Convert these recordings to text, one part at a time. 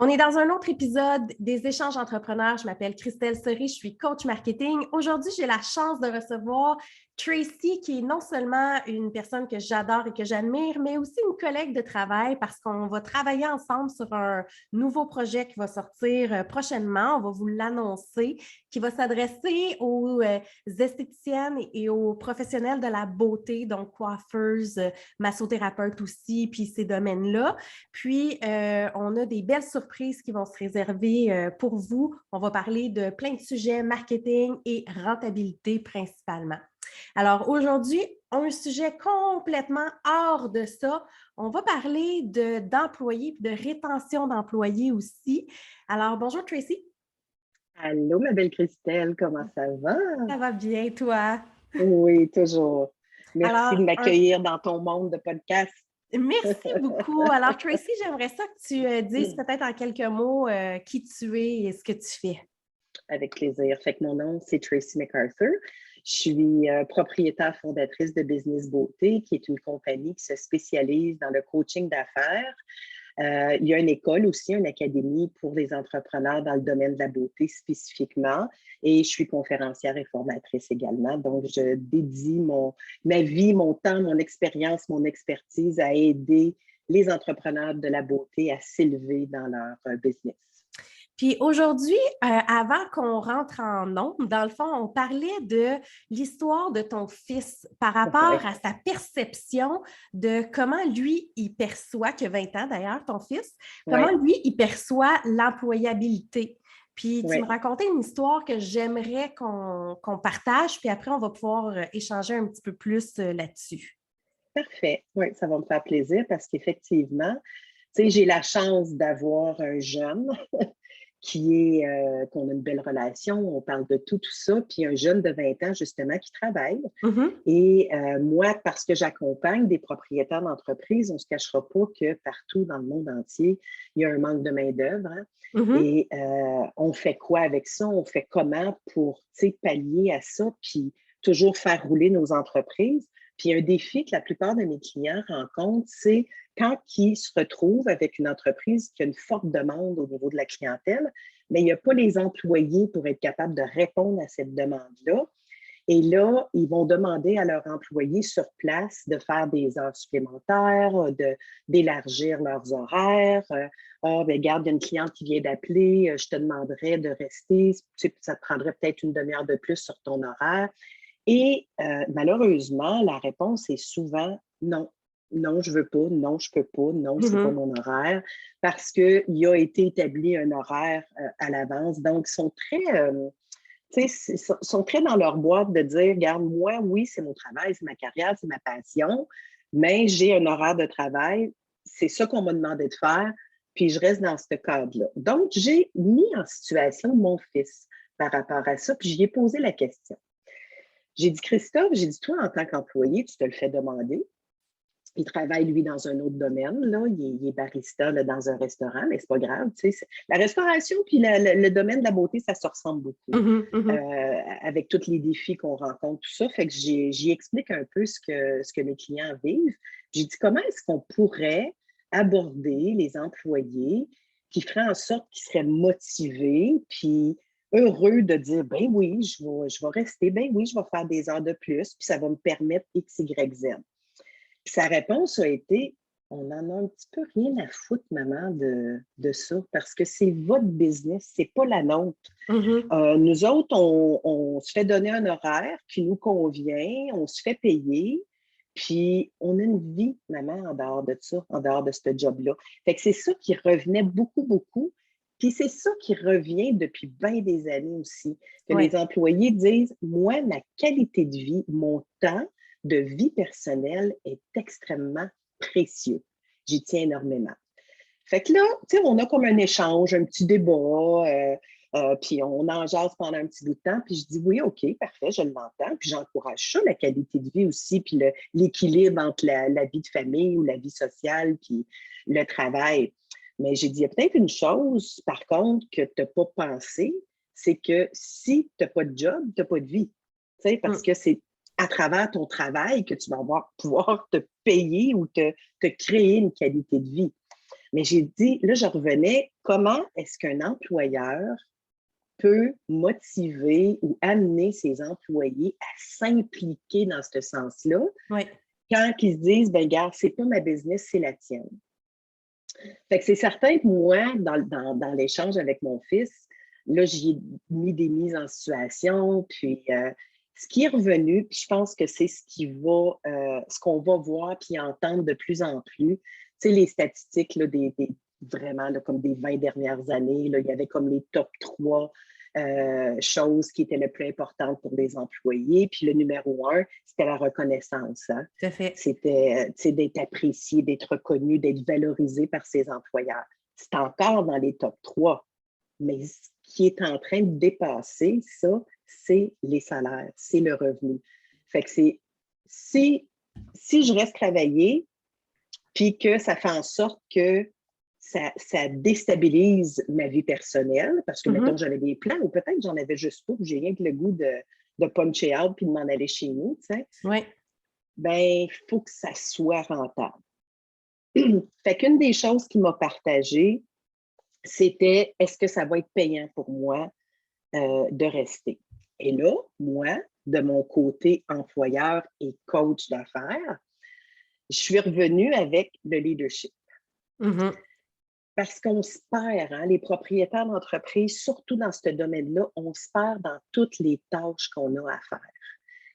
On est dans un autre épisode des échanges entrepreneurs. Je m'appelle Christelle Seri, je suis coach marketing. Aujourd'hui, j'ai la chance de recevoir Tracy, qui est non seulement une personne que j'adore et que j'admire, mais aussi une collègue de travail parce qu'on va travailler ensemble sur un nouveau projet qui va sortir prochainement. On va vous l'annoncer, qui va s'adresser aux esthéticiennes et aux professionnels de la beauté, donc coiffeuses, massothérapeutes aussi, puis ces domaines-là. Puis, on a des belles surprises qui vont se réserver pour vous. On va parler de plein de sujets, marketing et rentabilité principalement. Alors, aujourd'hui, un sujet complètement hors de ça. On va parler d'employés et de rétention d'employés aussi. Alors, bonjour Tracy. Allô, ma belle Christelle, comment ça va? Ça va bien, toi? Oui, toujours. Merci de Alors, m'accueillir dans ton monde de podcast. merci beaucoup. Alors, Tracy, j'aimerais ça que tu dises peut-être en quelques mots qui tu es et ce que tu fais. Avec plaisir. Fait que mon nom, c'est Tracy MacArthur. Je suis propriétaire fondatrice de Business Beauté, qui est une compagnie qui se spécialise dans le coaching d'affaires. Il y a une école aussi, une académie pour les entrepreneurs dans le domaine de la beauté spécifiquement. Et je suis conférencière et formatrice également. Donc, je dédie ma vie, mon temps, mon expérience, mon expertise à aider les entrepreneurs de la beauté à s'élever dans leur business. Puis aujourd'hui, avant qu'on rentre en ondes, dans le fond, on parlait de l'histoire de ton fils par rapport Ouais. à sa perception de comment lui, il perçoit, que 20 ans d'ailleurs, ton fils, comment Ouais. lui, il perçoit l'employabilité. Puis tu me Ouais. racontais une histoire que j'aimerais qu'on partage, puis après, on va pouvoir échanger un petit peu plus là-dessus. Parfait. Oui, ça va me faire plaisir parce qu'effectivement, tu sais, j'ai la chance d'avoir un jeune qu'on a une belle relation, on parle de tout ça, puis un jeune de 20 ans, justement, qui travaille. Mhm, Et moi, parce que j'accompagne des propriétaires d'entreprises, on ne se cachera pas que partout dans le monde entier, il y a un manque de main-d'œuvre. Hein? mhm. Et on fait quoi avec ça? On fait comment pour pallier à ça, puis toujours faire rouler nos entreprises? Puis un défi que la plupart de mes clients rencontrent, c'est quand ils se retrouvent avec une entreprise qui a une forte demande au niveau de la clientèle, mais il n'y a pas les employés pour être capable de répondre à cette demande-là. Et là, ils vont demander à leurs employés sur place de faire des heures supplémentaires, d'élargir leurs horaires. Ah, bien, regarde, il y a une cliente qui vient d'appeler, je te demanderais de rester, ça te prendrait peut-être une demi-heure de plus sur ton horaire. Et malheureusement, la réponse est souvent non. Non, je veux pas, non, je peux pas, non, c'est pas Mhm. mon horaire, parce qu'il a été établi un horaire à l'avance. Donc, ils sont sont très dans leur boîte de dire, regarde, moi, oui, c'est mon travail, c'est ma carrière, c'est ma passion, mais j'ai un horaire de travail, c'est ça qu'on m'a demandé de faire, puis je reste dans ce cadre-là. Donc, j'ai mis en situation mon fils par rapport à ça, puis j'y ai posé la question. J'ai dit, Christophe, j'ai dit, toi, en tant qu'employé, tu te le fais demander. Il travaille, lui, dans un autre domaine. Là. Il est barista là, dans un restaurant, mais c'est pas grave. La restauration puis le domaine de la beauté, ça se ressemble beaucoup Mhm, mhm. avec tous les défis qu'on rencontre, tout ça. Fait que j'y explique un peu ce que mes clients vivent. J'ai dit, comment est-ce qu'on pourrait aborder les employés qui feraient en sorte qu'ils seraient motivés puis heureux de dire, ben oui, je vais rester, ben oui, je vais faire des heures de plus, puis ça va me permettre X, Y, Z. Puis sa réponse a été, on en a un petit peu rien à foutre, maman, de ça, parce que c'est votre business, c'est pas la nôtre. Mhm. Nous autres, on se fait donner un horaire qui nous convient, on se fait payer, puis on a une vie, maman, en dehors de ça, en dehors de ce job-là. Fait que c'est ça qui revenait beaucoup, beaucoup. Puis c'est ça qui revient depuis bien des années aussi, que les Ouais. employés disent, moi, ma qualité de vie, mon temps de vie personnelle est extrêmement précieux. J'y tiens énormément. Fait que là, tu sais, on a comme un échange, un petit débat, puis on en jase pendant un petit bout de temps, puis je dis oui, OK, parfait, je l'entends, puis j'encourage ça, la qualité de vie aussi, puis l'équilibre entre la vie de famille ou la vie sociale, puis le travail. Mais j'ai dit, il y a peut-être une chose, par contre, que tu n'as pas pensé, c'est que si tu n'as pas de job, tu n'as pas de vie. Tu sais, parce Mm. que c'est à travers ton travail que tu vas pouvoir te payer ou te créer une qualité de vie. Mais j'ai dit, là, je revenais, comment est-ce qu'un employeur peut motiver ou amener ses employés à s'impliquer dans ce sens-là Oui. quand ils se disent, ben regarde, c'est pas ma business, c'est la tienne. Fait que c'est certain que moi, dans l'échange avec mon fils, là, j'y ai mis des mises en situation, puis ce qui est revenu, puis je pense que c'est ce qu'on va voir puis entendre de plus en plus. Tu sais, les statistiques là, vraiment là, comme des 20 dernières années, là, il y avait comme les top 3 choses qui étaient les plus importantes pour les employés. Puis le numéro 1, c'était la reconnaissance. Hein? Tout à fait. C'était d'être apprécié, d'être reconnu, d'être valorisé par ses employeurs. C'est encore dans les top 3. Mais ce qui est en train de dépasser ça, c'est les salaires, c'est le revenu. Fait que si je reste travailler, puis que ça fait en sorte que ça déstabilise ma vie personnelle, parce que, mettons, j'avais des plans, ou peut-être que j'en avais juste pas, puis j'ai rien que le goût de puncher out puis de m'en aller chez nous, tu sais. Oui. Ben, il faut que ça soit rentable. Fait qu'une des choses qu'il m'a partagé, c'était est-ce que ça va être payant pour moi de rester? Et là, moi, de mon côté employeur et coach d'affaires, je suis revenue avec le leadership. Mm-hmm. Parce qu'on se perd, hein, les propriétaires d'entreprise, surtout dans ce domaine-là, on se perd dans toutes les tâches qu'on a à faire.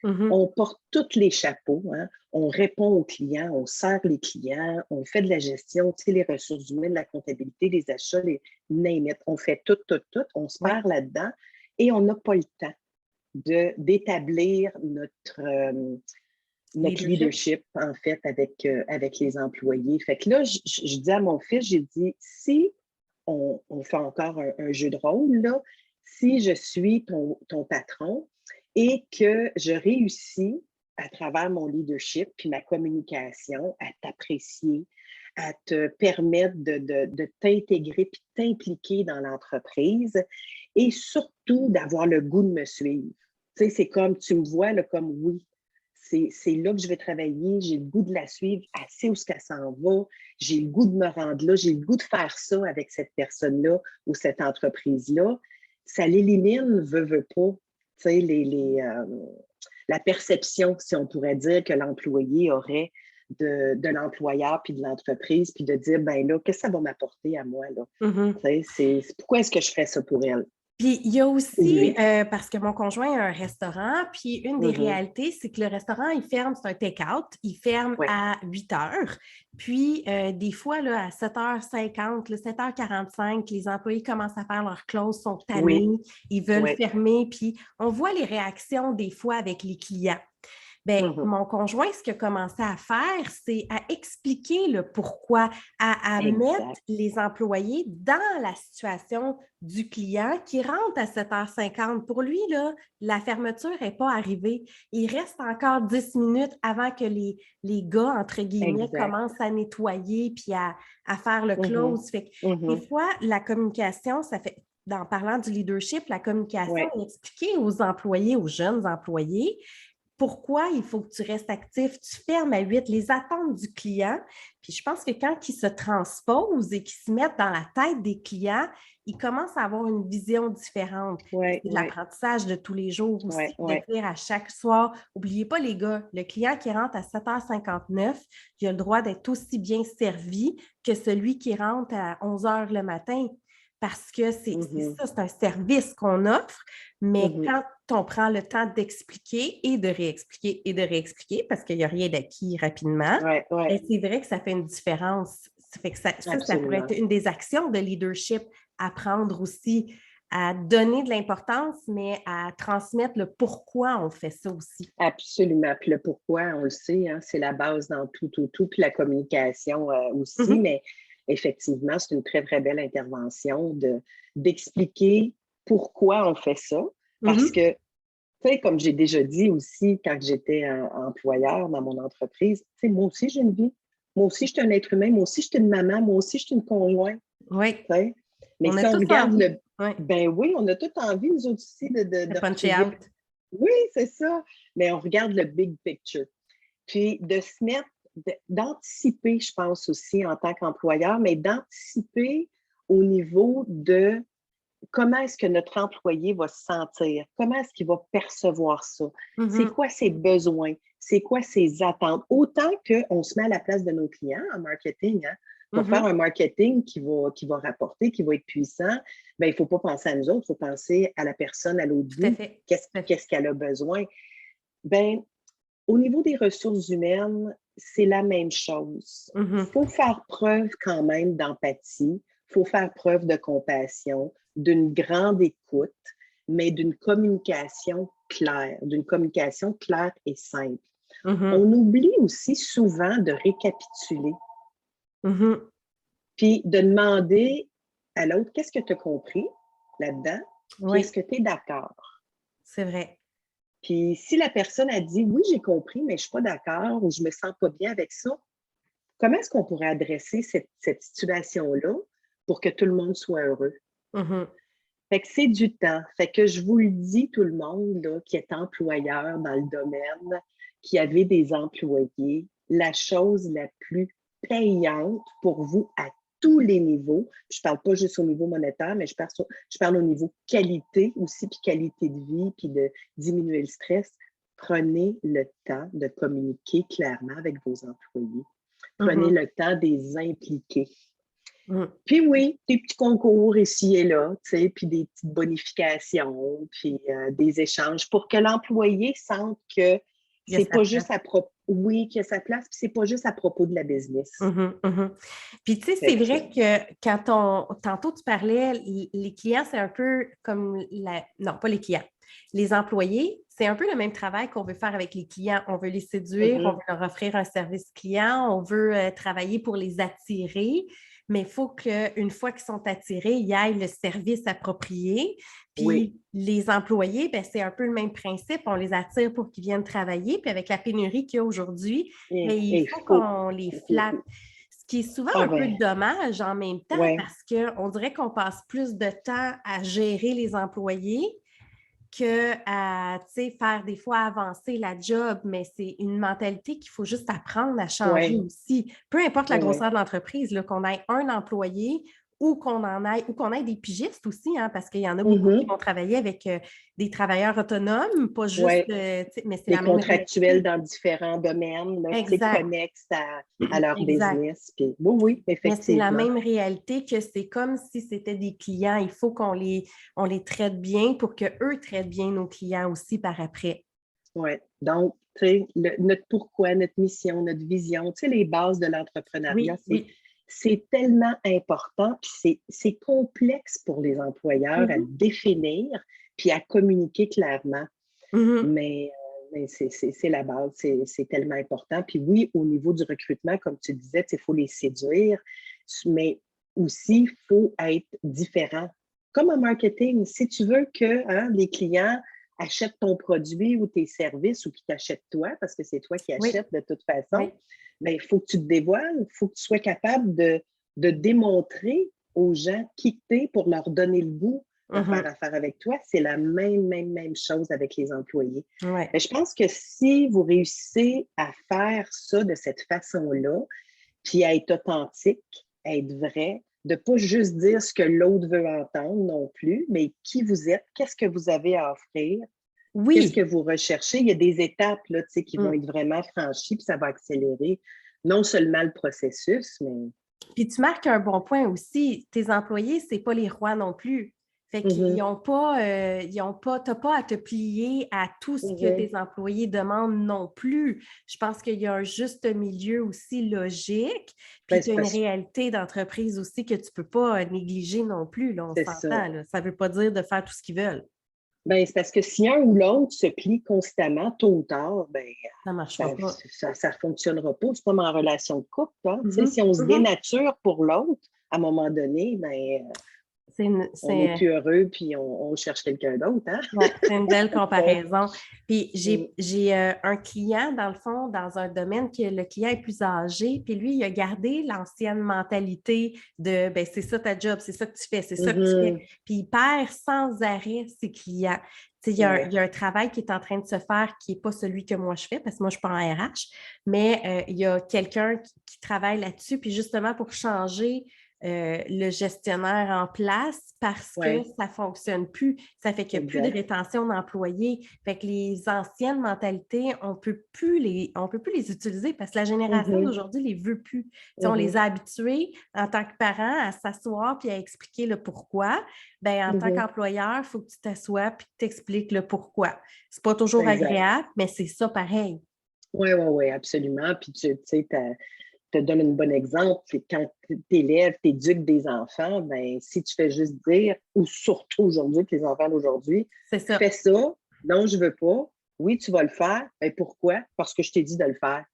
Mm-hmm. On porte tous les chapeaux, hein, on répond aux clients, on sert les clients, on fait de la gestion, tu sais, les ressources humaines, la comptabilité, les achats, les name it. On fait tout, on se perd là-dedans et on n'a pas le temps d'établir notre leadership, en fait, avec les employés. Fait que là, je dis à mon fils, j'ai dit, si on fait encore un jeu de rôle, là, si je suis ton patron et que je réussis à travers mon leadership puis ma communication à t'apprécier, à te permettre de t'intégrer puis t'impliquer dans l'entreprise et surtout d'avoir le goût de me suivre. Tu sais, c'est comme, tu me vois là, comme oui, c'est là que je vais travailler, j'ai le goût de la suivre, elle sait où ce qu'elle s'en va, j'ai le goût de me rendre là, j'ai le goût de faire ça avec cette personne-là ou cette entreprise-là. Ça l'élimine, veut pas, tu sais, la perception, si on pourrait dire, que l'employé aurait de l'employeur puis de l'entreprise, puis de dire, ben là, qu'est-ce que ça va m'apporter à moi, là? Mm-hmm. Pourquoi est-ce que je ferais ça pour elle? Puis il y a aussi, Oui. parce que mon conjoint a un restaurant, puis une des réalités, c'est que le restaurant, il ferme, c'est un take-out, il ferme à 8 heures. Puis des fois, là, à 7h50, 7h45, les employés commencent à faire leur close, sont tannés, ils veulent fermer, puis on voit les réactions des fois avec les clients. Bien, mon conjoint, ce qu'il a commencé à faire, c'est à expliquer le pourquoi, à mettre les employés dans la situation du client qui rentre à 7h50. Pour lui, là, la fermeture n'est pas arrivée. Il reste encore 10 minutes avant que les gars, entre guillemets, commencent à nettoyer puis à faire le close. Fait que, des fois, la communication, ça fait, en parlant du leadership, la communication, expliquer aux employés, aux jeunes employés, pourquoi il faut que tu restes actif, tu fermes à 8, les attentes du client. Puis je pense que quand ils se transposent et qu'ils se mettent dans la tête des clients, ils commencent à avoir une vision différente. C'est de l'apprentissage de tous les jours aussi, de dire à chaque soir, n'oubliez pas les gars, le client qui rentre à 7h59, il a le droit d'être aussi bien servi que celui qui rentre à 11h le matin. Parce que c'est ça, c'est un service qu'on offre, mais quand on prend le temps d'expliquer et de réexpliquer, parce qu'il n'y a rien d'acquis rapidement, c'est vrai que ça fait une différence. Ça fait que ça pourrait être une des actions de leadership, apprendre aussi à donner de l'importance, mais à transmettre le pourquoi on fait ça aussi. Absolument. Puis le pourquoi, on le sait, hein, c'est la base dans tout. Puis la communication aussi, mais effectivement, c'est une très, très belle intervention d'expliquer pourquoi on fait ça. Parce que, tu sais, comme j'ai déjà dit aussi quand j'étais employeur dans mon entreprise, tu sais, moi aussi, j'ai une vie. Moi aussi, je suis un être humain. Moi aussi, je suis une maman. Moi aussi, je suis une conjointe. Oui. Mais on si on regarde le... Ben oui, on a tout envie, nous autres aussi, de puncher out. Oui, c'est ça. Mais on regarde le big picture. Puis de se mettre d'anticiper, je pense aussi en tant qu'employeur, mais d'anticiper au niveau de comment est-ce que notre employé va se sentir? Comment est-ce qu'il va percevoir ça? C'est quoi ses besoins? C'est quoi ses attentes? Autant qu'on se met à la place de nos clients en marketing, hein, pour faire un marketing qui va rapporter, qui va être puissant, ben, il ne faut pas penser à nous autres, il faut penser à la personne à l'autre bout. Qu'est-ce qu'elle a besoin? Ben, au niveau des ressources humaines, c'est la même chose. Il faut faire preuve quand même d'empathie, il faut faire preuve de compassion, d'une grande écoute, mais d'une communication claire et simple. On oublie aussi souvent de récapituler, puis de demander à l'autre, qu'est-ce que tu as compris là-dedans? Puis est-ce que tu es d'accord? C'est vrai. Puis si la personne a dit, oui, j'ai compris, mais je ne suis pas d'accord ou je ne me sens pas bien avec ça, comment est-ce qu'on pourrait adresser cette situation-là pour que tout le monde soit heureux? Fait que c'est du temps. Fait que je vous le dis, tout le monde là, qui est employeur dans le domaine, qui avait des employés, la chose la plus payante pour vous à tous les niveaux, je ne parle pas juste au niveau monétaire, mais je parle au niveau qualité aussi, puis qualité de vie, puis de diminuer le stress. Prenez le temps de communiquer clairement avec vos employés. Prenez le temps de les impliquer. Puis oui, des petits concours ici et là, tu sais, puis des petites bonifications, puis des échanges pour que l'employé sente que c'est pas juste à propos, oui, qu'il y a sa place, puis c'est pas juste à propos de la business. Puis tu sais, c'est vrai que tantôt tu parlais, les clients, c'est un peu comme non, pas les clients. Les employés, c'est un peu le même travail qu'on veut faire avec les clients. On veut les séduire, on veut leur offrir un service client, on veut travailler pour les attirer. Mais il faut qu'une fois qu'ils sont attirés, il y ait le service approprié. Puis les employés, ben, c'est un peu le même principe. On les attire pour qu'ils viennent travailler. Puis avec la pénurie qu'il y a aujourd'hui, il faut qu'on les flatte. Ce qui est souvent un peu dommage en même temps parce qu'on dirait qu'on passe plus de temps à gérer les employés qu'à faire des fois avancer la job, mais c'est une mentalité qu'il faut juste apprendre à changer aussi. Peu importe la grosseur de l'entreprise, là, qu'on ait un employé ou qu'on ait des pigistes aussi, hein, parce qu'il y en a beaucoup qui vont travailler avec des travailleurs autonomes, pas juste, mais c'est la même contractuels dans différents domaines, connexes à leur business. Puis, oui, effectivement. Mais c'est la même réalité que c'est comme si c'était des clients. Il faut qu'on les traite bien pour qu'eux traitent bien nos clients aussi par après. Oui. Donc, tu sais, notre pourquoi, notre mission, notre vision, tu sais, les bases de l'entrepreneuriat, c'est tellement important, puis c'est complexe pour les employeurs à définir puis à communiquer clairement. Mais c'est la base, c'est tellement important. Puis oui, au niveau du recrutement, comme tu disais, il faut les séduire, mais aussi, il faut être différent. Comme en marketing, si tu veux que les clients achètent ton produit ou tes services ou qu'ils t'achètent toi, parce que c'est toi qui achètes de toute façon, mais il faut que tu te dévoiles, il faut que tu sois capable de démontrer aux gens qui t'es pour leur donner le goût de faire affaire avec toi. C'est la même chose avec les employés. Mais je pense que si vous réussissez à faire ça de cette façon-là, puis à être authentique, à être vrai, de ne pas juste dire ce que l'autre veut entendre non plus, mais qui vous êtes, qu'est-ce que vous avez à offrir, qu'est-ce que vous recherchez. Il y a des étapes là, qui vont être vraiment franchies, puis ça va accélérer non seulement le processus, mais... Puis tu marques un bon point aussi, tes employés, ce n'est pas les rois non plus. Fait qu'ils n'ont pas, t'as pas à te plier à tout ce que tes employés demandent non plus. Je pense qu'il y a un juste milieu aussi logique, puis tu as une réalité d'entreprise aussi que tu ne peux pas négliger non plus, là, on s'entend. Là. Ça ne veut pas dire de faire tout ce qu'ils veulent. Bien, c'est parce que si un ou l'autre se plie constamment, tôt ou tard, bien, ça ne marchera pas. Ça ne fonctionnera pas. C'est comme en relation de couple. Hein? Si on se dénature pour l'autre, à un moment donné, bien, on n'est plus heureux, puis on cherche quelqu'un d'autre. Hein? Ouais, c'est une belle comparaison. Puis j'ai un client, dans le fond, dans un domaine que le client est plus âgé, puis lui, il a gardé l'ancienne mentalité de ben c'est ça ta job, c'est ça que tu fais, c'est ça que tu fais. Puis il perd sans arrêt ses clients. Il y a un travail qui est en train de se faire qui n'est pas celui que moi je fais, parce que moi, je ne suis pas en RH, mais il y a quelqu'un qui travaille là-dessus, puis justement pour changer le gestionnaire en place parce que Ouais, ça ne fonctionne plus. Ça fait qu'il n'y a plus de exact. rétention d'employés. Fait que les anciennes mentalités, on ne peut plus les utiliser parce que la génération Mhm, d'aujourd'hui ne les veut plus. On les mhm, a habitués en tant que parents à s'asseoir puis à expliquer le pourquoi. Ben, en tant mhm. qu'employeur, il faut que tu t'assoies puis que tu expliques le pourquoi. C'est pas toujours Exact. agréable, mais c'est ça pareil. Oui, oui, oui, absolument. Puis tu sais, te donne un bon exemple. C'est quand tu élèves, tu éduques des enfants, ben, si tu fais juste dire, ou surtout aujourd'hui, que les enfants d'aujourd'hui, C'est ça. fais ça, non, je veux pas. Oui, tu vas le faire. Ben, pourquoi? Parce que je t'ai dit de le faire.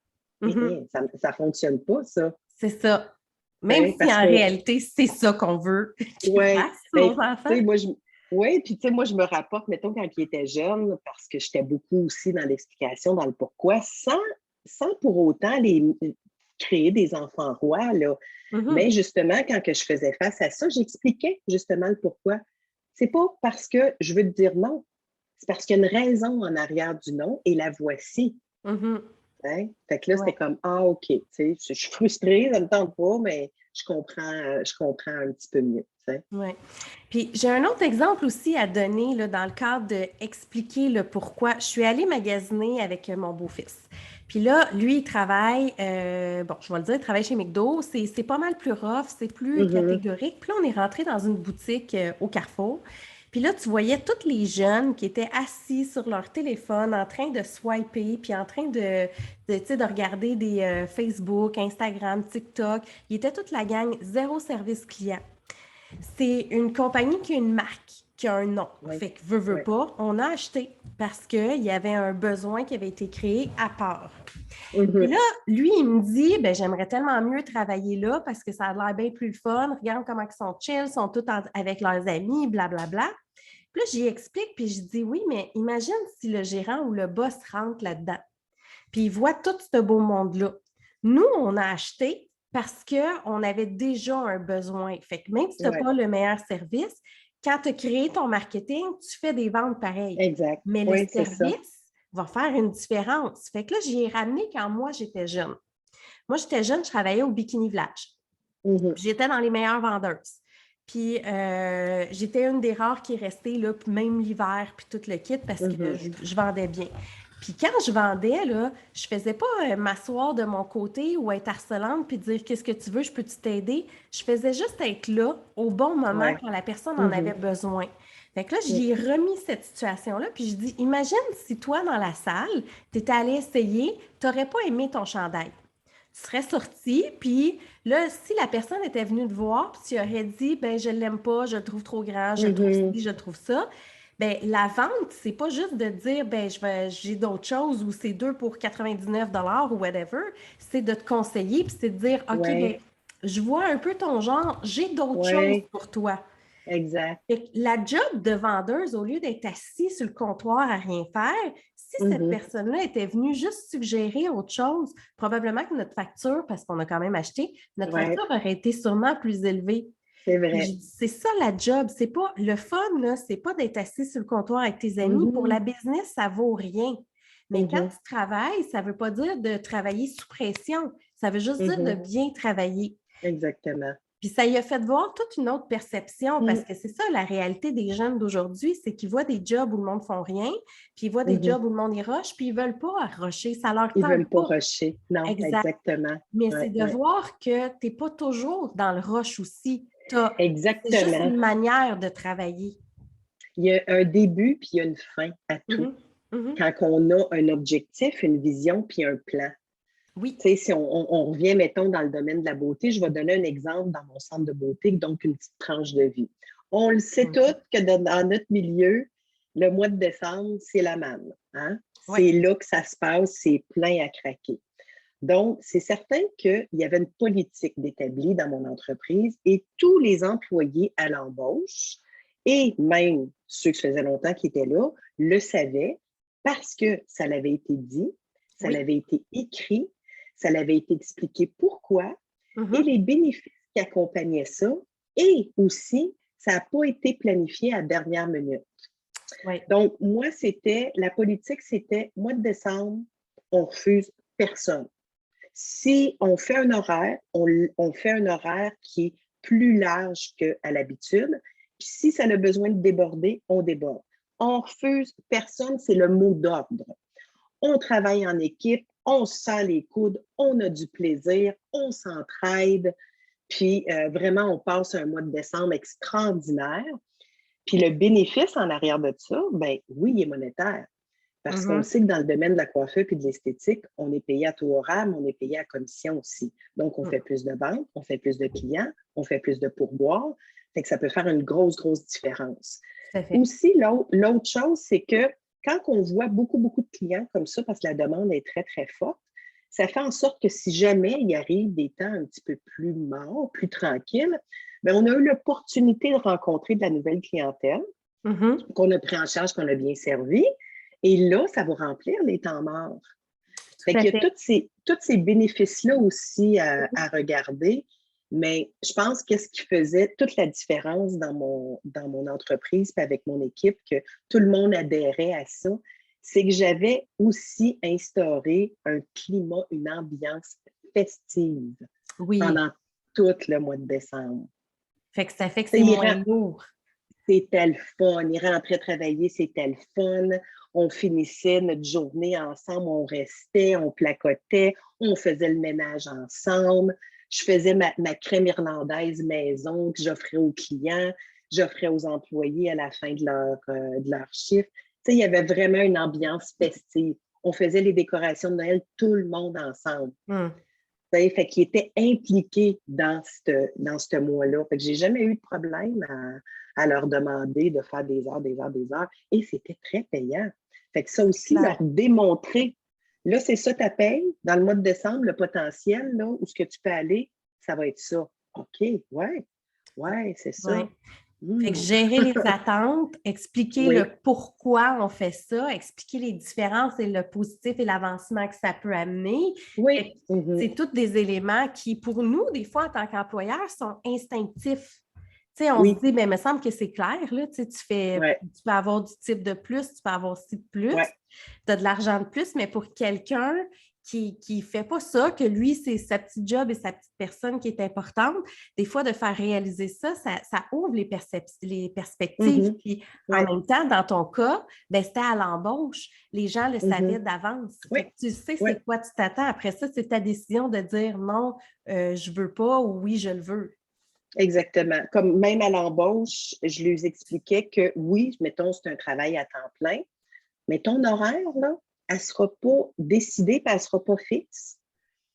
Mhm. Ça ne fonctionne pas, ça. C'est ça. Même Hein, si parce en que, réalité, c'est ça qu'on veut qu'ils ouais, fassent, ben, nos tu enfants. sais, puis tu sais, moi, je me rapporte, mettons, quand il était jeune, parce que j'étais beaucoup aussi dans l'explication, dans le pourquoi, sans pour autant créer des enfants rois, là. Mais Mhm. justement, quand que je faisais face à ça, j'expliquais justement le pourquoi. C'est pas parce que je veux te dire non, c'est parce qu'il y a une raison en arrière du non et la voici. Mhm. Hein? Fait que là, c'était Ouais. comme, ah, OK, tu sais, je suis frustrée, ça ne me tente pas, mais je comprends un petit peu mieux. Tu sais. Ouais. Puis j'ai un autre exemple aussi à donner là, dans le cadre d'expliquer le pourquoi. Je suis allée magasiner avec mon beau-fils. Puis là, lui, il travaille, bon, je vais le dire, il travaille chez McDo. C'est pas mal plus rough, c'est plus Mhm. catégorique. Puis là, on est rentré dans une boutique au Carrefour. Puis là, tu voyais tous les jeunes qui étaient assis sur leur téléphone en train de swiper, puis en train tu sais, de regarder des Facebook, Instagram, TikTok. Ils étaient toute la gang, zéro service client. C'est une compagnie qui a une marque, qui a un nom. Oui, Fait que veut oui. pas, on a acheté parce qu'il y avait un besoin qui avait été créé à part. Et Mhm. là, lui, il me dit, ben, j'aimerais tellement mieux travailler là parce que ça a l'air bien plus le fun. Regarde comment ils sont chill, sont tous avec leurs amis, blablabla. Bla, bla. Puis là, j'y explique, puis je dis, oui, mais imagine si le gérant ou le boss rentre là-dedans puis ils voient tout ce beau monde-là. Nous, on a acheté parce qu'on avait déjà un besoin. Fait que même si tu n'as Ouais, pas le meilleur service, quand tu as créé ton marketing, tu fais des ventes pareilles. exact. Mais le Oui, c'est ça. service va faire une différence. Fait que là, j'y ai ramené quand moi, j'étais jeune. Moi, j'étais jeune, je travaillais au Bikini Village. Mhm. J'étais dans les meilleures vendeuses. Puis j'étais une des rares qui est restée, là, même l'hiver, puis tout le kit, parce que Mhm. je vendais bien. Puis quand je vendais, là, je faisais pas m'asseoir de mon côté ou être harcelante puis dire qu'est-ce que tu veux, je peux-tu t'aider? Je faisais juste être là au bon moment Ouais. quand la personne en avait Mhm. besoin. Fait que là, Mhm. j'y ai remis cette situation-là, puis je dis, imagine si toi, dans la salle, tu étais allé essayer, tu n'aurais pas aimé ton chandail. Tu serais sorti, puis là, si la personne était venue te voir, puis tu aurais dit, ben je l'aime pas, je le trouve trop grand, je le trouve ci, Mhm. je le trouve ça, ben la vente, c'est pas juste de dire, ben j'ai d'autres choses ou c'est deux pour 99 ou whatever, c'est de te conseiller, puis c'est de dire, OK, ben Ouais, je vois un peu ton genre, j'ai d'autres choses ouais, pour toi. exact. Fait que la job de vendeuse, au lieu d'être assis sur le comptoir à rien faire, si cette Mhm. personne-là était venue juste suggérer autre chose, probablement que notre facture, parce qu'on a quand même acheté, notre Ouais, facture aurait été sûrement plus élevée. c'est Puis je vrai. dis, c'est ça la job, c'est pas le fun, là, c'est pas d'être assis sur le comptoir avec tes amis. Pour la Mhm. business, ça vaut rien. Mais quand Mhm. tu travailles, ça ne veut pas dire de travailler sous pression. Ça veut juste dire de Mhm. bien travailler. Exactement. Puis ça y a fait voir toute une autre perception parce Mhm. que c'est ça la réalité des jeunes d'aujourd'hui, c'est qu'ils voient des jobs où le monde ne font rien, puis ils voient des Mhm. jobs où le monde y rush, puis ils ne veulent pas rusher, ça leur Ils tente veulent pas pas. rusher. Non, Exact. exactement. Mais c'est Ouais, de ouais. voir que tu n'es pas toujours dans le rush aussi. C'est juste Exactement. une manière de travailler. Il y a un début puis il y a une fin à tout. Mhm. Mhm. Quand on a un objectif, une vision puis un plan. Oui. Tu sais, si on revient, mettons, dans le domaine de la beauté, je vais donner un exemple dans mon centre de beauté, donc une petite tranche de vie. On le sait Mhm. tous que dans notre milieu, le mois de décembre, c'est la manne. Hein? Oui. C'est là que ça se passe, c'est plein à craquer. Donc, c'est certain qu'il y avait une politique d'établie dans mon entreprise et tous les employés à l'embauche, et même ceux que ça faisait longtemps qui étaient là, le savaient parce que ça l'avait été dit, ça Oui. l'avait été écrit, ça l'avait été expliqué pourquoi et Mhm. les bénéfices qui accompagnaient ça. Et aussi, ça n'a pas été planifié à la dernière minute. Oui. Donc, moi, la politique, c'était, mois de décembre, on refuse personne. Si on fait un horaire, on fait un horaire qui est plus large qu'à l'habitude. Puis si ça a besoin de déborder, on déborde. On refuse personne, c'est le mot d'ordre. On travaille en équipe, on se serre les coudes, on a du plaisir, on s'entraide. Puis vraiment, on passe un mois de décembre extraordinaire. Puis le bénéfice en arrière de ça, ben oui, il est monétaire. Parce qu'on sait que dans le domaine de la coiffure et de l'esthétique, on est payé à taux horaire, mais on est payé à commission aussi. Donc, on fait plus de ventes, on fait plus de clients, on fait plus de pourboires. Fait que ça peut faire une grosse, grosse différence. Tout à fait. Aussi, l'autre chose, c'est que quand on voit beaucoup, beaucoup de clients comme ça, parce que la demande est très, très forte, ça fait en sorte que si jamais il arrive des temps un petit peu plus morts, plus tranquilles, bien, on a eu l'opportunité de rencontrer de la nouvelle clientèle qu'on a pris en charge, qu'on a bien servi. Et là, ça va remplir les temps morts. Fait qu'il y a tous ces bénéfices-là aussi à regarder. Mais je pense que ce qui faisait toute la différence dans mon entreprise et avec mon équipe, que tout le monde adhérait à ça, c'est que j'avais aussi instauré un climat, une ambiance festive pendant tout le mois de décembre. Fait que ça fait que c'est moins lourd. C'était le fun. Il rentrait travailler, c'était le fun. On finissait notre journée ensemble, on restait, on placotait, on faisait le ménage ensemble. Je faisais ma crème irlandaise maison que j'offrais aux clients, j'offrais aux employés à la fin de leur chiffre. Tu sais, il y avait vraiment une ambiance festive. On faisait les décorations de Noël, tout le monde ensemble. Fait qu'ils étaient impliqués dans ce mois-là. Fait que j'ai jamais eu de problème à leur demander de faire des heures, des heures, des heures. Et c'était très payant. Fait que ça aussi, leur démontrer, là, c'est ça ta paye. Dans le mois de décembre, le potentiel, là, où ce que tu peux aller, ça va être ça. OK, ouais, c'est ça. Ouais. Fait que gérer les attentes, expliquer le pourquoi on fait ça, expliquer les différences et le positif et l'avancement que ça peut amener. Oui. C'est tous des éléments qui, pour nous, des fois, en tant qu'employeurs, sont instinctifs. Tu sais, on se dit, mais il me semble que c'est clair, là, tu peux avoir du type de plus, tu peux avoir ci de plus, tu as de l'argent de plus, mais pour quelqu'un qui ne fait pas ça, que lui, c'est sa petite job et sa petite personne qui est importante, des fois, de faire réaliser ça, ça ouvre les perspectives. Puis, en même temps, dans ton cas, ben, c'était à l'embauche. Les gens le savaient d'avance. Tu sais c'est quoi tu t'attends. Après ça, c'est ta décision de dire non, je ne veux pas ou oui, je le veux. Exactement. Comme même à l'embauche, je lui expliquais que oui, mettons, c'est un travail à temps plein, mais ton horaire, là, elle ne sera pas décidée et elle ne sera pas fixe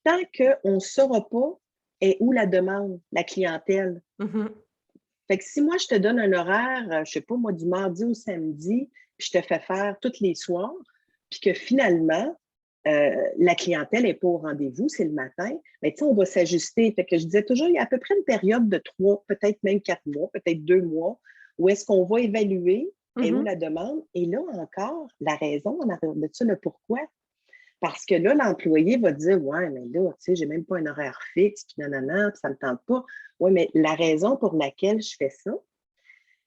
tant qu'on ne saura pas où la demande, la clientèle. Fait que si moi, je te donne un horaire, je ne sais pas, moi, du mardi au samedi, puis je te fais faire tous les soirs, puis que finalement, la clientèle n'est pas au rendez-vous, c'est le matin, mais tu sais, on va s'ajuster. Fait que je disais toujours, il y a à peu près une période de 3, peut-être même 4 mois, peut-être 2 mois, où est-ce qu'on va évaluer et où la demande. Et là encore, la raison en arrière de ça, le pourquoi. Parce que là, l'employé va dire, ouais, mais là, tu sais, j'ai même pas un horaire fixe, puis nanana, puis ça me tente pas. Oui, mais la raison pour laquelle je fais ça,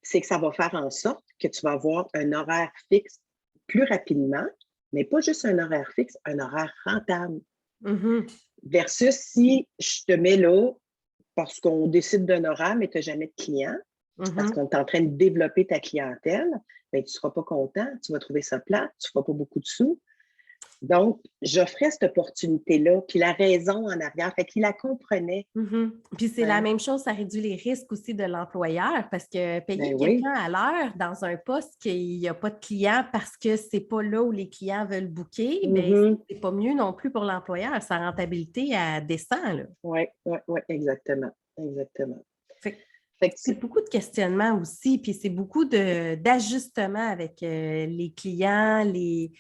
c'est que ça va faire en sorte que tu vas avoir un horaire fixe plus rapidement, mais pas juste un horaire fixe, un horaire rentable. Versus si je te mets là parce qu'on décide d'un horaire, mais tu n'as jamais de clients, parce qu'on est en train de développer ta clientèle, bien, tu ne seras pas content, tu vas trouver ça plate, tu ne feras pas beaucoup de sous. Donc, j'offrais cette opportunité-là, puis la raison en arrière, fait qu'il la comprenait. Puis c'est la même chose, ça réduit les risques aussi de l'employeur parce que payer quelqu'un à l'heure dans un poste qu'il n'y a pas de clients parce que c'est pas là où les clients veulent booker, bien, c'est pas mieux non plus pour l'employeur. Sa rentabilité, elle descend. Oui, exactement. Exactement. C'est beaucoup de questionnements aussi, puis c'est beaucoup d'ajustements avec les clients, les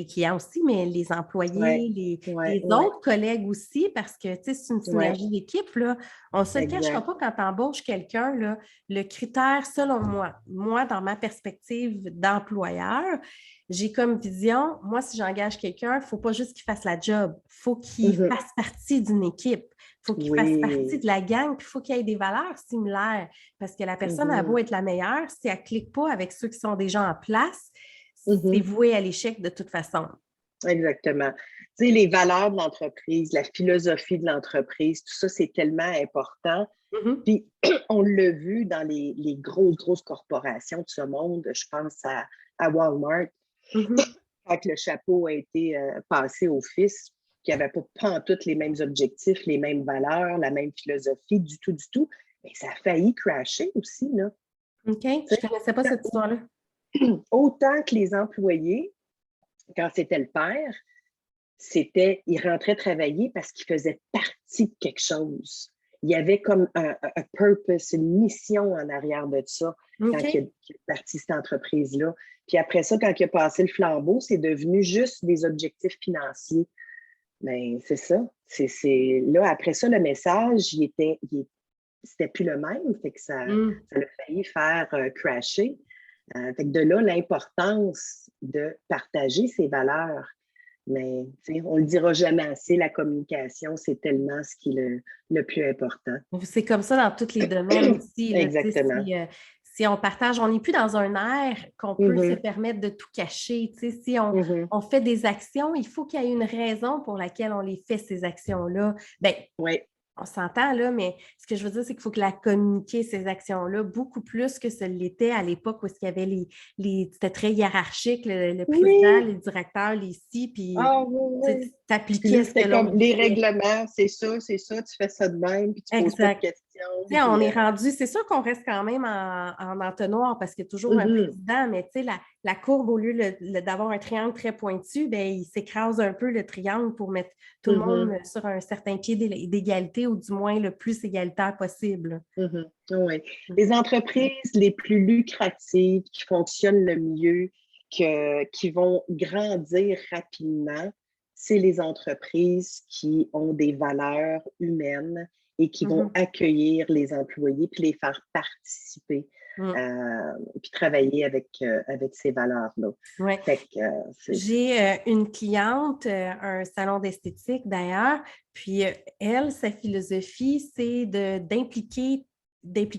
clients aussi, mais les employés, les autres collègues aussi, parce que c'est une synergie d'équipe. On ne se le cachera pas quand tu embauches quelqu'un. Le critère, selon moi, dans ma perspective d'employeur, j'ai comme vision, moi, si j'engage quelqu'un, il ne faut pas juste qu'il fasse la job, il faut qu'il fasse partie d'une équipe. faut qu'il fasse partie Oui. de la gang, puis il faut qu'il y ait des valeurs similaires. Parce que la personne a beau être la meilleure, si elle ne clique pas avec ceux qui sont déjà en place, c'est voué à l'échec de toute façon. Exactement. Tu sais, les valeurs de l'entreprise, la philosophie de l'entreprise, tout ça, c'est tellement important. Mhm. Puis, on l'a vu dans les grosses corporations de ce monde. Je pense à Walmart, Mhm. quand le chapeau a été passé au fils, qui n'avait pas toutes les mêmes objectifs, les mêmes valeurs, la même philosophie, du tout. Mais ça a failli crasher aussi, là. OK. Je ne connaissais pas cette histoire-là. Autant que les employés, quand c'était le père, il rentrait travailler parce qu'il faisait partie de quelque chose. Il y avait comme un purpose, une mission en arrière de ça quand OK. il est parti cette entreprise-là. Puis après ça, quand il a passé le flambeau, c'est devenu juste des objectifs financiers. Mais c'est ça. Là, après ça, le message, c'était plus le même. Fait que ça a failli faire crasher. Fait que de là, l'importance de partager ses valeurs. Mais on ne le dira jamais assez, la communication, c'est tellement ce qui est le plus important. C'est comme ça dans tous les domaines aussi. Là, Exactement. si on partage, on n'est plus dans un air qu'on peut se permettre de tout cacher. Si on fait des actions, il faut qu'il y ait une raison pour laquelle on les fait, ces actions-là. Bien, oui. on s'entend là, mais ce que je veux dire, c'est qu'il faut que la communiquer, ces actions-là, beaucoup plus que ce l'était à l'époque où il y avait c'était très hiérarchique, le président, les directeurs, les ci, puis oui. tu appliquais Puis ce que c'était l'autre comme les disait. règlements, c'est ça, tu fais ça de même, puis tu ne poses pas de Exact. questions. On Puis, est rendu, c'est sûr qu'on reste quand même en entonnoir parce qu'il y a toujours un président, mais la courbe, au lieu d'avoir un triangle très pointu, bien, il s'écrase un peu le triangle pour mettre tout le monde sur un certain pied d'égalité ou du moins le plus égalitaire possible. Oui. Les entreprises les plus lucratives, qui fonctionnent le mieux, qui vont grandir rapidement, c'est les entreprises qui ont des valeurs humaines et qui vont accueillir les employés puis les faire participer, puis travailler avec ces valeurs-là. Ouais. J'ai une cliente, un salon d'esthétique d'ailleurs, puis elle, sa philosophie, c'est d'impliquer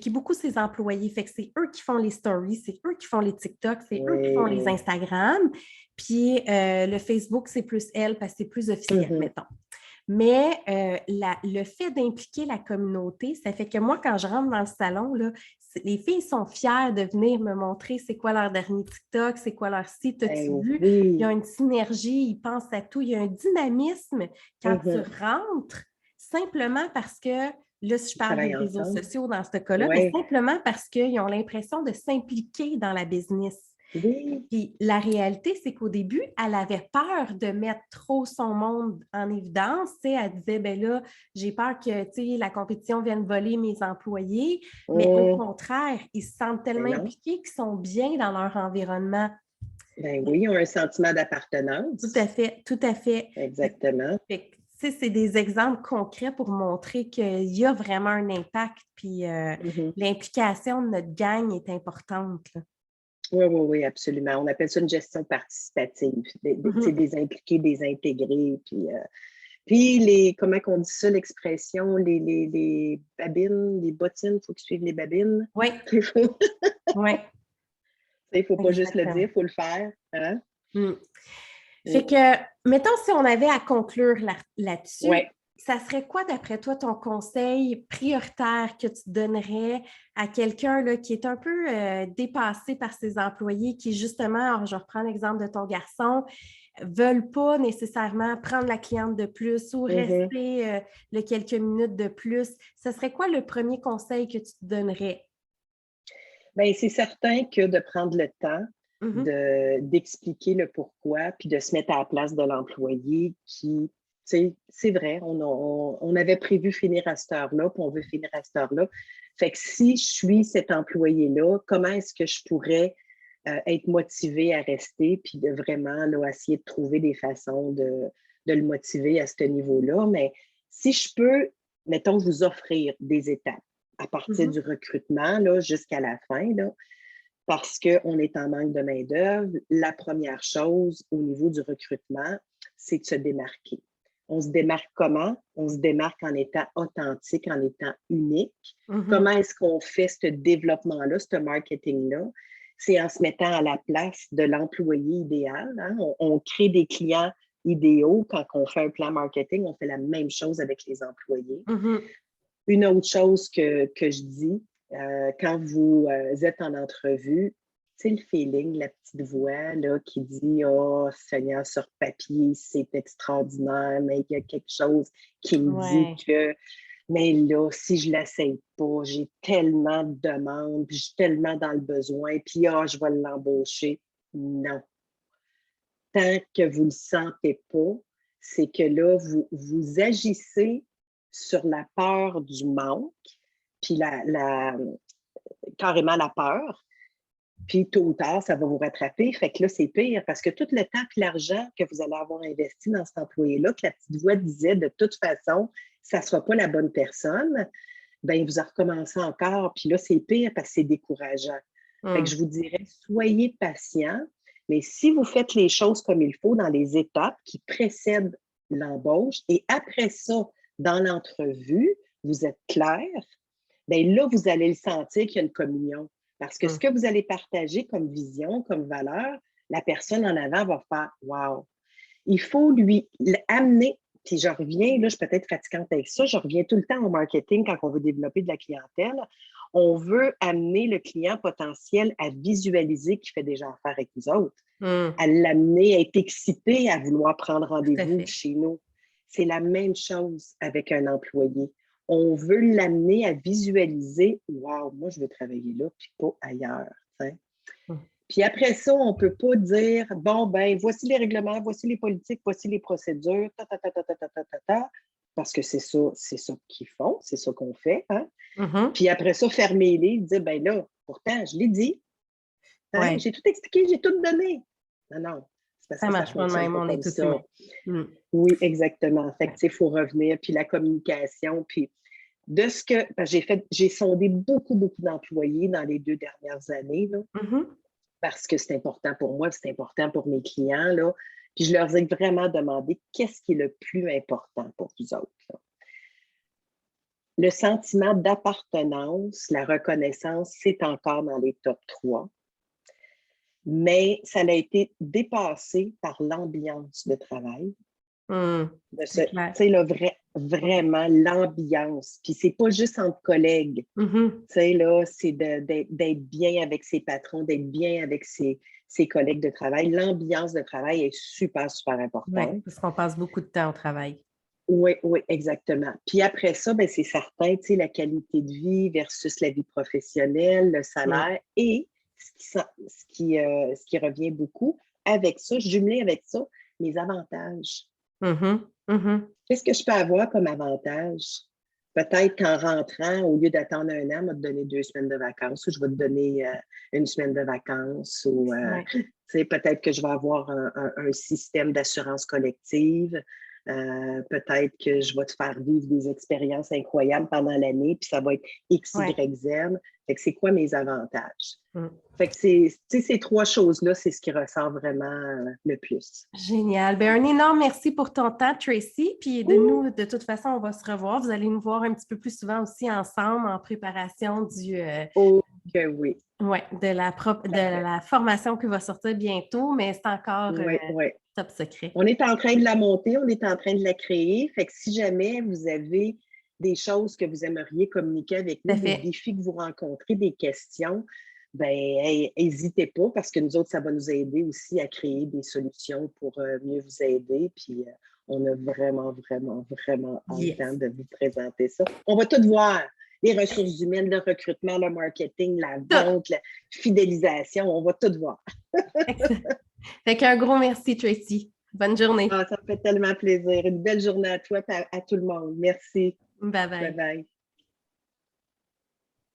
beaucoup ses employés. Fait que c'est eux qui font les stories, c'est eux qui font les TikTok, c'est eux qui font les Instagram. Puis le Facebook, c'est plus elle parce que c'est plus officiel, mettons. Mais le fait d'impliquer la communauté, ça fait que moi, quand je rentre dans le salon, là, les filles sont fières de venir me montrer c'est quoi leur dernier TikTok, c'est quoi leur site, as-tu vu? Il y a une synergie, ils pensent à tout, il y a un dynamisme quand tu rentres, simplement parce que, là, si je parle des réseaux sociaux dans ce cas-là, mais simplement parce qu'ils ont l'impression de s'impliquer dans la business. Oui. Puis la réalité, c'est qu'au début, elle avait peur de mettre trop son monde en évidence. Elle disait, ben là, j'ai peur que la compétition vienne voler mes employés. Mais au contraire, ils se sentent tellement impliqués qu'ils sont bien dans leur environnement. Ben oui, ils ont un sentiment d'appartenance. Tout à fait, tout à fait. Exactement. C'est des exemples concrets pour montrer qu'il y a vraiment un impact. Puis l'implication de notre gang est importante. Là. Oui, absolument. On appelle ça une gestion participative. Des impliqués, des intégrés. Puis comment on dit ça, l'expression, les babines, les bottines, il faut qu'ils suivent les babines. Oui. Oui. Il ne faut pas juste le dire, il faut le faire. Hein? Fait que, mettons, si on avait à conclure là-dessus, ça serait quoi, d'après toi, ton conseil prioritaire que tu donnerais à quelqu'un là, qui est un peu dépassé par ses employés, qui, justement, alors, je reprends l'exemple de ton garçon, veulent pas nécessairement prendre la cliente de plus ou rester le quelques minutes de plus. Ce serait quoi le premier conseil que tu te donnerais? Bien, c'est certain que de prendre le temps d'expliquer le pourquoi, puis de se mettre à la place de l'employé qui, c'est vrai, on avait prévu finir à cette heure-là, puis on veut finir à cette heure-là. Fait que si je suis cet employé-là, comment est-ce que je pourrais être motivée à rester, puis de vraiment là, essayer de trouver des façons de le motiver à ce niveau-là. Mais si je peux, mettons, vous offrir des étapes à partir du recrutement là, jusqu'à la fin, là, parce qu'on est en manque de main-d'œuvre, la première chose au niveau du recrutement, c'est de se démarquer. On se démarque comment? On se démarque en étant authentique, en étant unique. Mhm. Comment est-ce qu'on fait ce développement-là, ce marketing-là? C'est en se mettant à la place de l'employé idéal. Hein? On crée des clients idéaux. Quand on fait un plan marketing, on fait la même chose avec les employés. Mhm. Une autre chose que je dis, quand vous êtes en entrevue, c'est le feeling, la petite voix là, qui dit Oh Seigneur, sur papier, c'est extraordinaire, mais il y a quelque chose qui me dit Ouais. que, mais là, si je ne l'essaye pas, j'ai tellement de demandes, puis je suis tellement dans le besoin, puis je vais l'embaucher. Non. Tant que vous ne le sentez pas, c'est que là, vous agissez sur la peur du manque, puis carrément la peur. Puis tôt ou tard, ça va vous rattraper. Fait que là, c'est pire parce que tout le temps et l'argent que vous allez avoir investi dans cet employé-là, que la petite voix disait de toute façon, ça ne sera pas la bonne personne, bien, vous en recommencez encore. Puis là, c'est pire parce que c'est décourageant. Fait que je vous dirais, soyez patient, mais si vous faites les choses comme il faut dans les étapes qui précèdent l'embauche et après ça, dans l'entrevue, vous êtes clair, bien là, vous allez le sentir qu'il y a une communion. Parce que ce que vous allez partager comme vision, comme valeur, la personne en avant va faire « wow ». Il faut lui amener, puis je reviens, là, je suis peut-être fatigante avec ça, je reviens tout le temps au marketing quand on veut développer de la clientèle. On veut amener le client potentiel à visualiser qu'il fait déjà affaire avec nous autres, à l'amener à être excité, à vouloir prendre rendez-vous chez nous. C'est la même chose avec un employé. On veut l'amener à visualiser « wow, moi, je veux travailler là, puis pas ailleurs ». Puis après ça, on ne peut pas dire « bon, ben voici les règlements, voici les politiques, voici les procédures, parce que c'est ça qu'ils font, c'est ça qu'on fait. Hein? Puis après ça, fermer les livres, dire « ben là, pourtant, je l'ai dit, hein? J'ai tout expliqué, j'ai tout donné ». Non, c'est parce ça que ça marche pas de fonctionne même, pas on est comme tous ça. humains. Oui, exactement. Fait que, il faut revenir, puis la communication, puis de ce que j'ai sondé beaucoup d'employés dans les 2 dernières années, là, parce que c'est important pour moi, c'est important pour mes clients, là. Puis je leur ai vraiment demandé qu'est-ce qui est le plus important pour vous autres, là. Le sentiment d'appartenance, la reconnaissance, c'est encore dans les top 3. Mais ça a été dépassé par l'ambiance de travail. Tu sais, là, vraiment, l'ambiance. Puis c'est pas juste entre collègues. Tu sais, là, c'est d'être bien avec ses patrons, d'être bien avec ses collègues de travail. L'ambiance de travail est super, super importante. Oui, parce qu'on passe beaucoup de temps au travail. Oui, exactement. Puis après ça, ben, c'est certain, tu sais, la qualité de vie versus la vie professionnelle, le salaire et ce qui revient beaucoup avec ça, jumelé avec ça, mes avantages. Qu'est-ce que je peux avoir comme avantage? Peut-être qu'en rentrant, au lieu d'attendre 1 an, on va te donner 2 semaines de vacances ou je vais te donner 1 semaine de vacances ou peut-être que je vais avoir un système d'assurance collective. Peut-être que je vais te faire vivre des expériences incroyables pendant l'année, puis ça va être X, Y, Z. Fait que c'est quoi mes avantages? Fait que ces 3 choses-là, c'est ce qui ressort vraiment le plus. Génial. Ben, un énorme merci pour ton temps, Tracy. Puis nous, de toute façon, on va se revoir. Vous allez nous voir un petit peu plus souvent aussi ensemble en préparation du... Oh, que oui. Oui, de la formation qui va sortir bientôt, mais c'est encore top secret. On est en train de la monter, on est en train de la créer. Fait que si jamais vous avez des choses que vous aimeriez communiquer avec nous, des défis que vous rencontrez, des questions, ben n'hésitez pas parce que nous autres, ça va nous aider aussi à créer des solutions pour mieux vous aider. Puis on a vraiment hâte de vous présenter ça. On va tout voir. Les ressources humaines, le recrutement, le marketing, la vente, la fidélisation, on va tout voir. Fait qu'un gros merci, Tracy. Bonne journée. Ça me fait tellement plaisir. Une belle journée à toi et à tout le monde. Merci. Bye bye. Bye bye.